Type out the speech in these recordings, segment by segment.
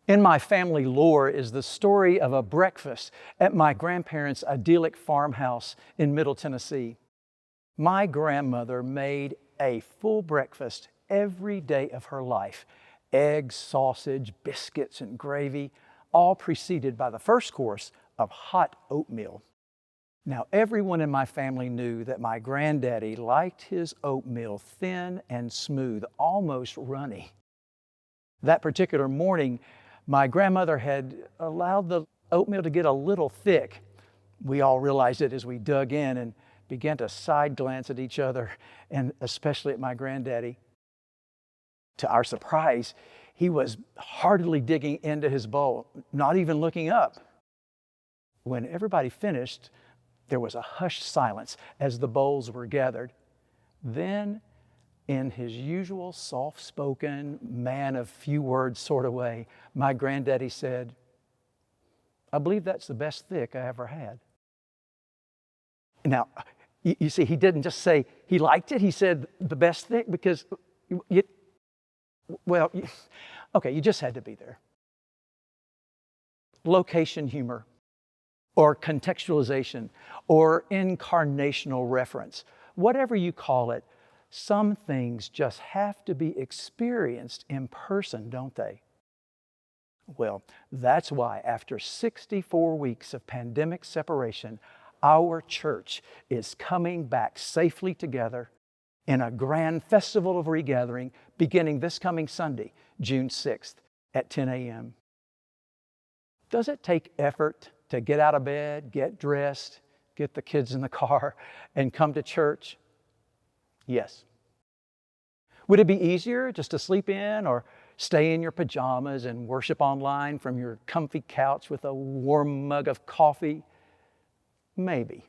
In my family lore is the story of a breakfast at my grandparents' idyllic farmhouse in Middle Tennessee. My grandmother made a full breakfast every day of her life. Eggs, sausage, biscuits, and gravy, all preceded by the first course of hot oatmeal. Now, everyone in my family knew that my granddaddy liked his oatmeal thin and smooth, almost runny. That particular morning, my grandmother had allowed the oatmeal to get a little thick. We all realized it as we dug in and began to side glance at each other, and especially at my granddaddy. To our surprise, he was heartily digging into his bowl, not even looking up. When everybody finished, there was a hushed silence as the bowls were gathered. Then, in his usual soft-spoken, man of few words sort of way, my granddaddy said, "I believe that's the best thick I ever had." Now, you see, he didn't just say he liked it, he said the best thick because, you just had to be there. Location humor, or contextualization, or incarnational reference, whatever you call it, some things just have to be experienced in person, don't they? Well, that's why after 64 weeks of pandemic separation, our church is coming back safely together in a grand festival of regathering beginning this coming Sunday, June 6th at 10 a.m. Does it take effort to get out of bed, get dressed, get the kids in the car, and come to church? Yes. Would it be easier just to sleep in or stay in your pajamas and worship online from your comfy couch with a warm mug of coffee? Maybe.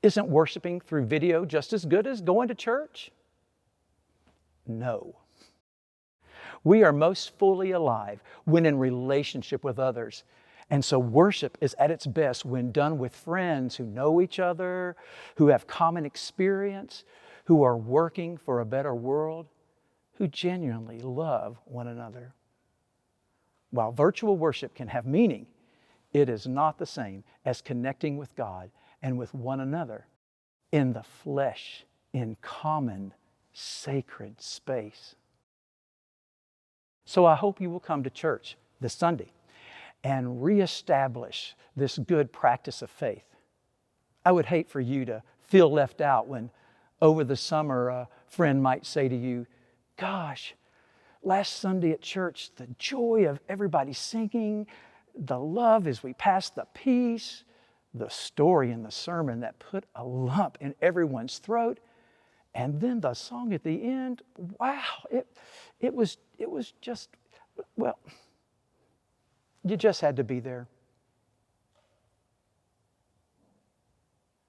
Isn't worshiping through video just as good as going to church? No. We are most fully alive when in relationship with others. And so worship is at its best when done with friends who know each other, who have common experience, who are working for a better world, who genuinely love one another. While virtual worship can have meaning, it is not the same as connecting with God and with one another in the flesh, in common, sacred space. So I hope you will come to church this Sunday and reestablish this good practice of faith. I would hate for you to feel left out when over the summer a friend might say to you, "Gosh, last Sunday at church, the joy of everybody singing, the love as we passed the peace, the story in the sermon that put a lump in everyone's throat, and then the song at the end, wow, it was just, well, you just had to be there."